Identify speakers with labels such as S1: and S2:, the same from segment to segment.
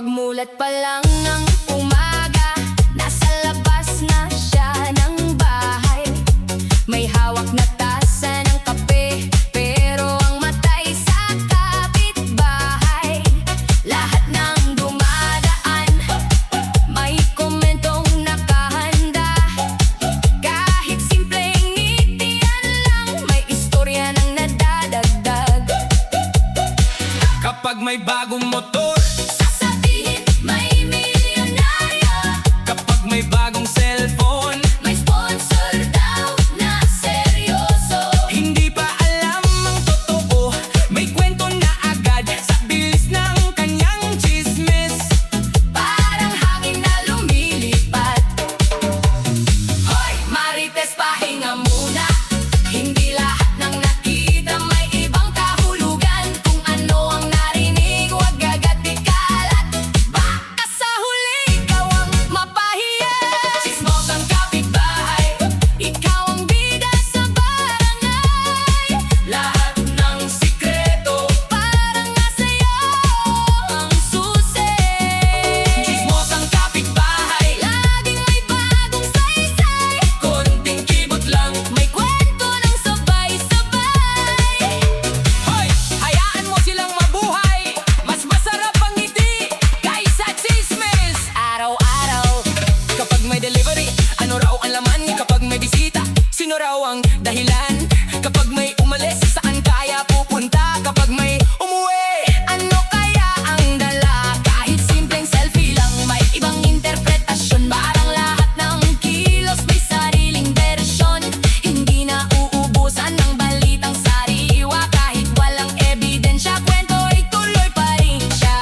S1: Pagmulat pa lang ng umaga, nasa labas na siya ng bahay. May hawak na tasa ng kape, pero ang matay sa kapitbahay. Lahat ng dumadaan, may komentong nakahanda. Kahit simpleng ngitian lang, may istorya ng nadadagdag.
S2: Kapag may bagong motor,
S1: Sasabihin may milyonaryo.
S2: kapag may bagong cellphone,
S1: May sponsor daw na seryoso.
S2: hindi pa alam ang totoo, may kwento na agad sa bilis ng kanyang chismis.
S1: Parang hangin na lumilipad. Hoy, Marites, pahinga muna. Hindi lahat ng nakita may ibang kahulugan. Kung ano ang narinig, huwag agad ikalat. Baka sa huli, ikaw ang mapahiya. Chismos ang kapitbahay, ikaw ang bida sa barangay. Lahat ng sikreto, parang nasa iyo ang susi.
S2: Chismos ang kapitbahay,
S1: Laging may bagong saysay,
S2: konting kibot lang.
S1: may kwento ng sabay-sabay.
S2: Hoy, hayaan mo silang mabuhay, mas masarap ang ngiti kaysa chismis.
S1: Araw-araw,
S2: Kapag may delivery, ano raw ang laman? Kapag may bisita, sino raw ang dahilan? Kapag may umalis, saan kaya pupunta? Kapag may umuwi,
S1: ano kaya ang dala? Kahit simpleng selfie lang, may ibang interpretasyon. Parang lahat ng kilos may sariling bersyon. Hindi na uubusan ng balitang sariwa. Kahit walang ebidensya, kwento ay tuloy pa rin siya.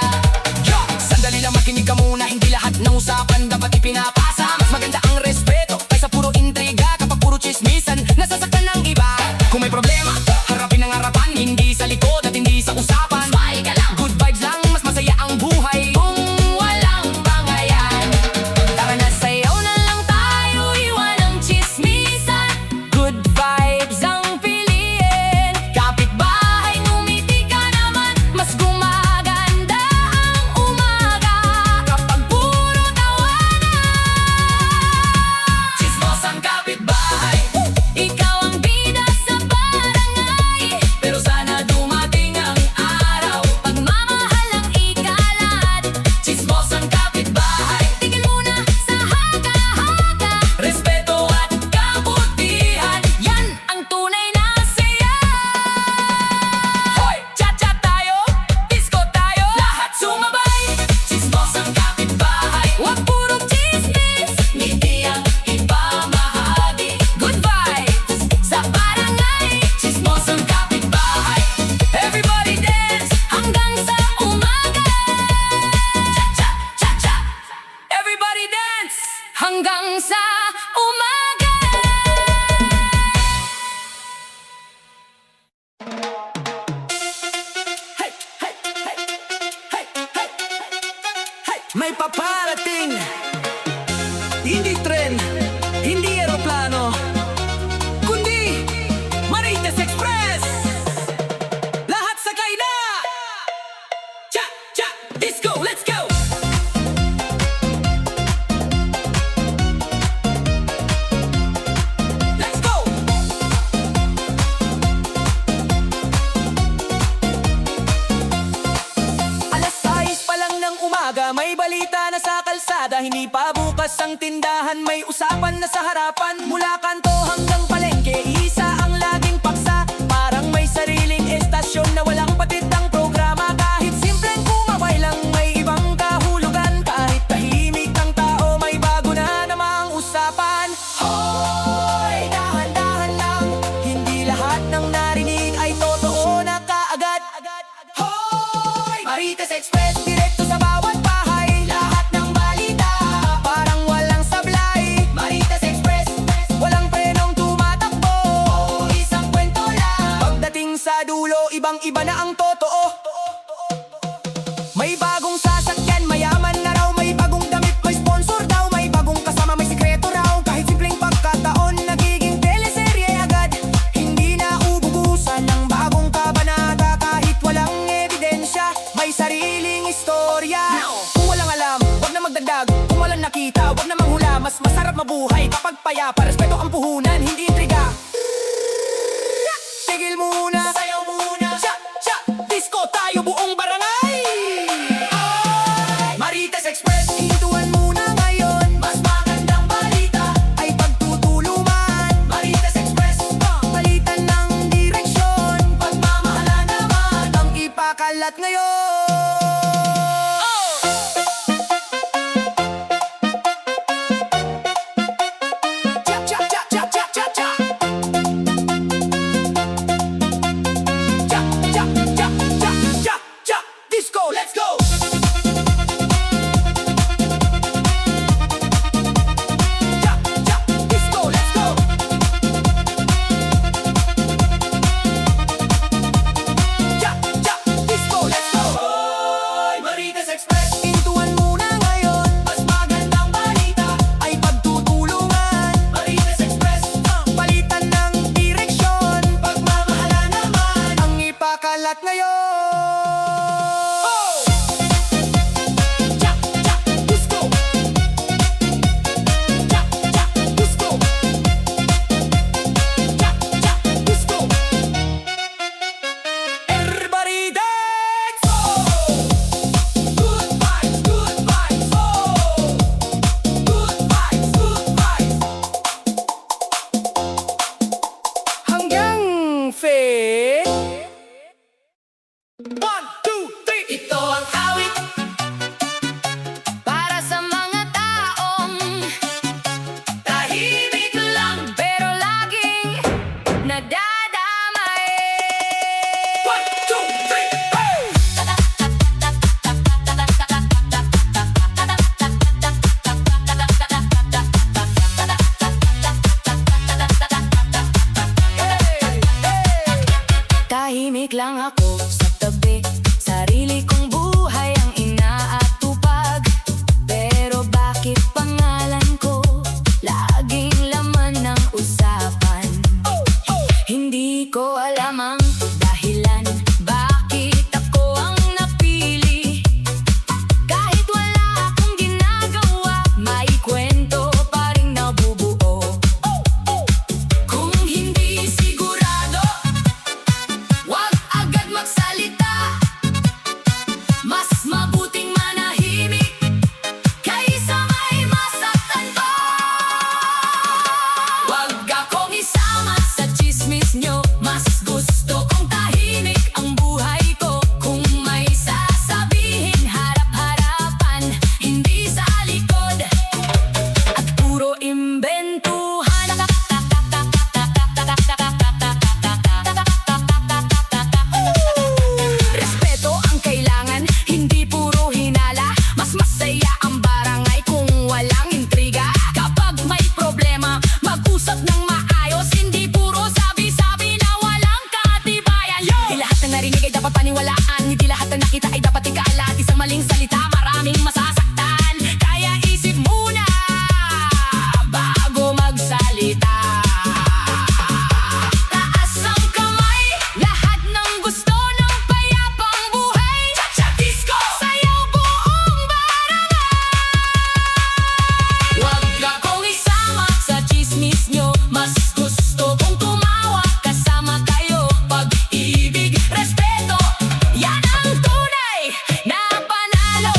S2: yo! Sandali lang, makinig ka muna. Hindi lahat ng usapan dapat ipinapasa. Mas maganda ang respeto kaysa puro intriga. Kapag puro chismisan, nasasaktan ng iba. Kung may problema, harapin ang harapan. Hindi sa likod at hindi sa usapan.
S1: Smile ka lang
S2: Good vibes lang, mas masaya ang buhay.
S1: kung walang bangayan. Tara na, sayaw na lang tayo, iwan ang chismisan. Good vibes ang piliin. Kapitbahay, ngumiti ka naman, mas gumaganda ang umaga kapag puro tawanan.
S2: Chismos ang kapitbahay,
S1: Ikaw ang bida sa barangay,
S2: pero sana dumating ang araw.
S1: pagmamahal ang ikalat.
S2: Chismos ang kapitbahay,
S1: Tigil muna sa haka-haka.
S2: respeto at kabutihan.
S1: Yan ang tunay na saya.
S2: Hoy! Chat-chat tayo, disco tayo, lahat sumabay. Chismos ang kapitbahay,
S1: Huwag puro chismis,
S2: ngiti ang ipamahagi.
S1: good vibes sa barangay.
S2: Chismos ang kapitbahay, everybody dance.
S1: Hanggang sa umaga,
S2: Cha-cha, cha-cha, everybody dance.
S1: hanggang sa umaga.
S2: Hey, hey, hey, hey, hey, hey. May paparating, hindi tren, hindi eroplano, kundi Marites Express. Lahat sakay na! Cha, cha, disco, let's go! Let's go! Alas 6 pa lang ng umaga, may balita na sa kalsada. Hindi pa bukas ang tindahan, may usapan na sa harapan. Mula kanto hanggang palengke, isa ang laging paksa. Parang may sariling estasyon na walang patid ang programa. Kahit simpleng kumaway lang, may ibang kahulugan. Kahit tahimik ang tao, may bago na namang usapan. Hoy, dahan-dahan lang, hindi lahat ng narinig ay totoo na kaagad. Hoy, Marites Express, direkto sa bawat bahay. Lahat ng balita, parang walang sablay. Marites Express, walang prenong tumatakbo. Isang kwento lang, pagdating sa dulo, ibang-iba na ang totoo. May bagong sasakyan, mayaman na raw. May bagong damit, may sponsor daw. May bagong kasama, may sikreto raw. Kahit simpleng pagkataon, nagiging teleserye agad. Hindi na ububusan ng bagong kabanata. Kahit walang ebidensya, may sariling istorya. Kung Mas masarap mabuhay kapag payapa. Respeto ang puhunan, hindi intriga. Tigil muna, sayaw muna. Cha, cha, disco tayo buong barangay. Marites Express, hintuan muna ngayon. Mas magandang balita ay pagtutulungan. Marites Express, palitan ng direksyon. Pagmamahala naman ang ipakalat ngayon. Cha, cha, cha, cha, cha, cha, cha. Cha, cha, cha, cha, cha, cha. Disco, let's go! Cha, cha, disco, let's go! Cha, cha, disco, let's go! Hoy, Marites Express! Hintuan muna ngayon. Mas magandang balita ay pagtutulungan. Marites Express, palitan ng direksyon. Pagmamahala naman ang ipakalat ngayon. Cha, cha, disco! Cha, cha, disco! Cha, cha, disco! Everybody dance! Good vibes, good vibes! Good vibes, good vibes! Hanggang fit. 1, 2, 3. Ito ang awit
S1: Para sa mga taong
S2: tahimik lang.
S1: pero laging nadadamay.
S2: 1, 2, 3, hey!
S1: Tahimik lang ako sa tabi, sarili kong buhay ang inaatupag. Pero bakit pangalan ko laging laman ng usapan? Hindi ko alam ang dahilan bakit ako ang napili. Kahit wala akong ginagawa, may kwento pa rin nabubuo. Kung hindi sigurado, wag agad magsalita. Mas mabuting manahimik kaysa may masaktan pa. Wag akong isama sa chismis nyo. Mas gusto kong tahimik ang buhay ko. Kung may sasabihin, harap-harapan, hindi sa likod. At puro imbentuhan. Respeto ang kailangan, hindi puro hinala. Mas masaya ang barangay kung walang intriga. Kapag may problema, mag-usap ng maayos. Hindi puro sabi-sabi na walang katibayan. Di lahat ng narinig ay dapat paniwalaan. Hindi lahat ng nakita ay dapat ikalat. Isang maling salita, maraming masasaktan. Kaya isip muna bago magsalita. Taas ang kamay, lahat ng gusto ng payapang buhay.
S2: Cha, disco!
S1: Sayaw buong barangay. Wag akong isama sa chismis nyo. Mas gusto kong tumawa kasama kayo. Pag-ibig, respeto, yan ang tunay na panalo.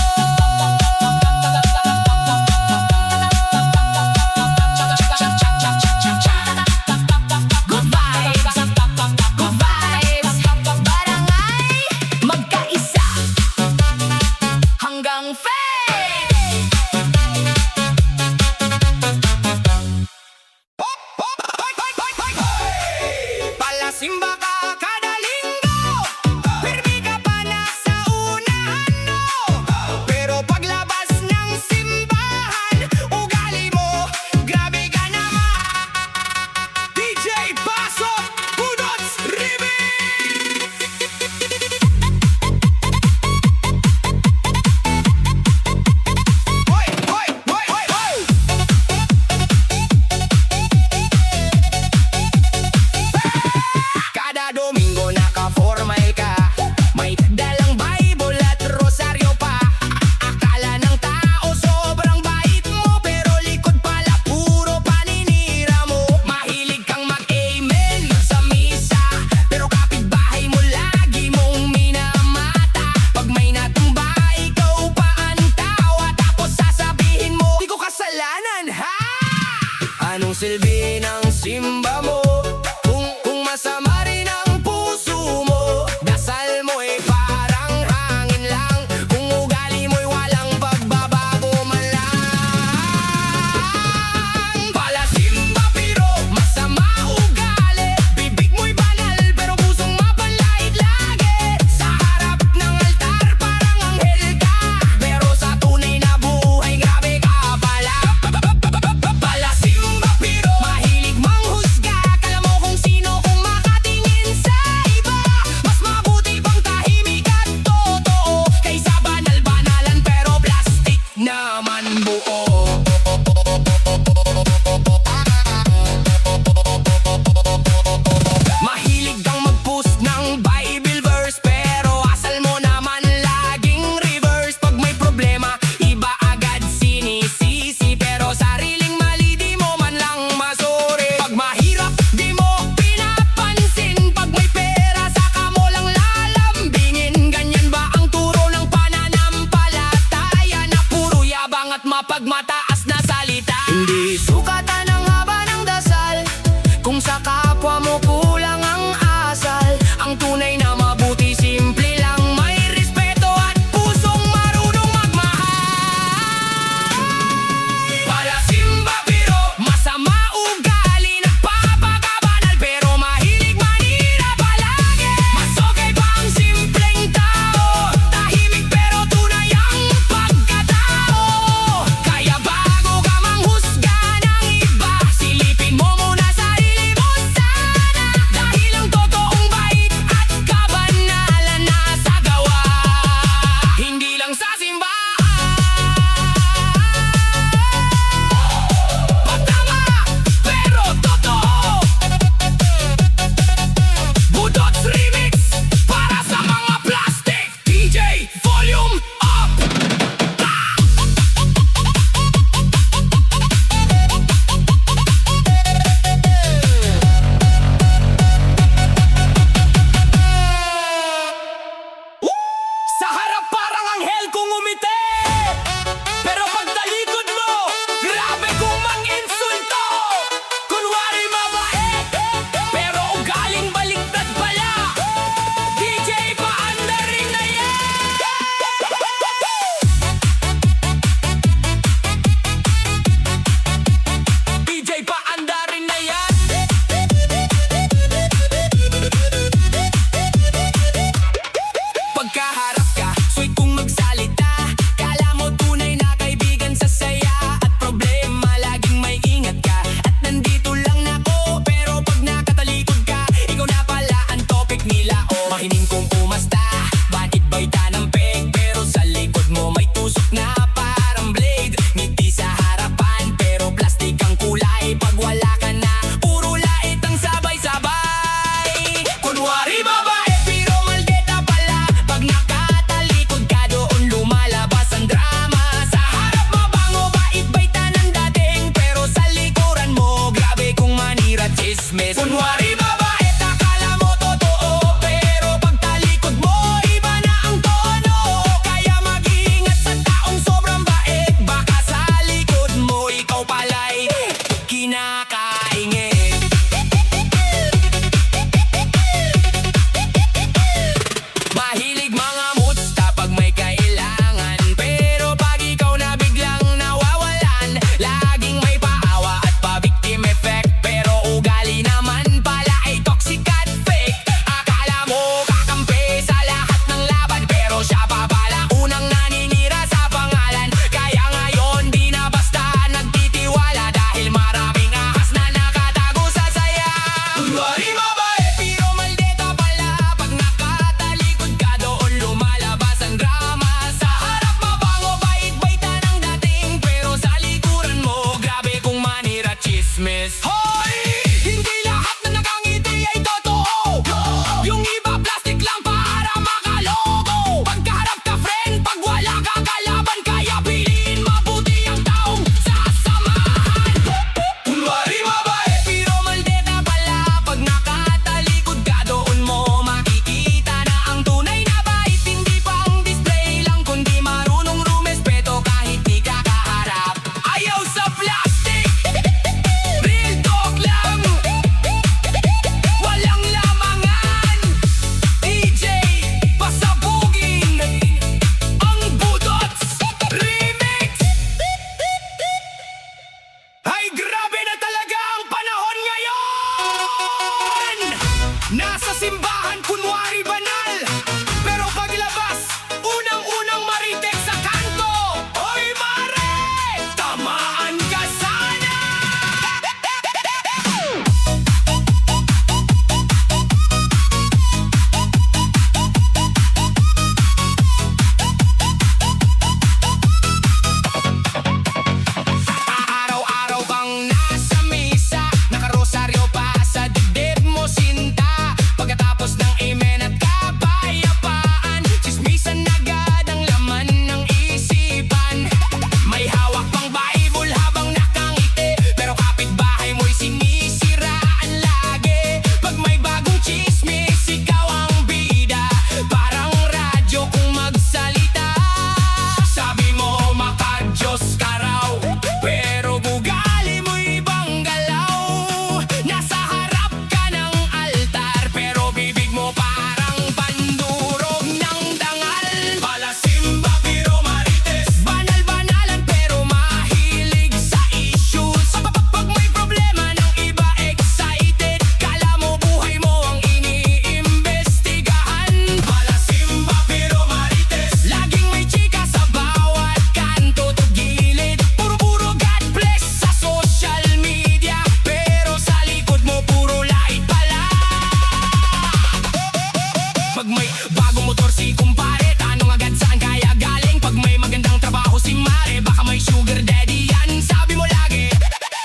S3: kumotor si kumpare. Tanong agad saan kaya galing. Pag may magandang trabaho si Mare, baka may sugar daddy yan. Sabi mo lagi,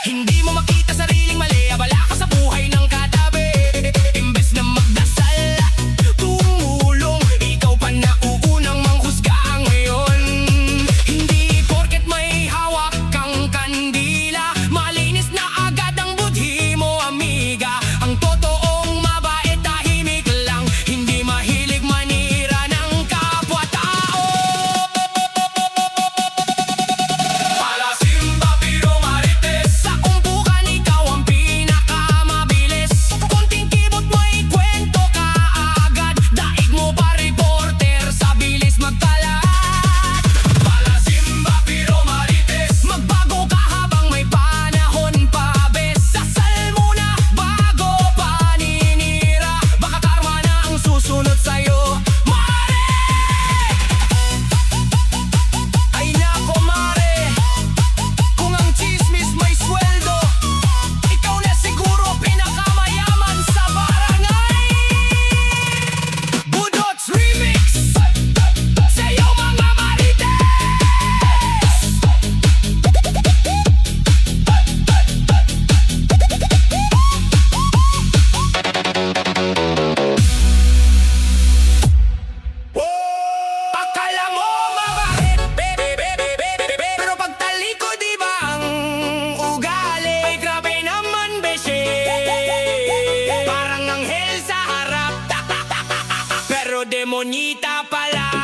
S3: hindi mo makita sariling mali. Abala ka sa buhay ng katabi. Imbes na magdasal, tumulong. Ikaw pa na uunang manghusga ngayon. Hindi porket may hawak kang kandila, malinis na agad ang budhi mo, amiga. Ang totoong mabait tahimik lang, hindi mahilig manira ng kapwa-tao. Palasimba pero marites, sa umpukan ikaw ang pinakamabilis. Konting kibot mo'y kwento ka agad, daig mo pa reporter sa bilis magkalat. Palasimba pero marites, magbago ka habang may panahon pa, bes. Dasal muna bago paninira, baka karma na ang susunod sa'yo, Mare. Ay nako Mare, kung ang chismis may sweldo, ikaw na siguro pinakamayaman sa barangay. Budots Remix, sa'yo mga marites. Akala mo mabait, pero pagtalikod iba ang ugali. Grabe naman beshe, parang anghel sa harap, pero demonyita pala.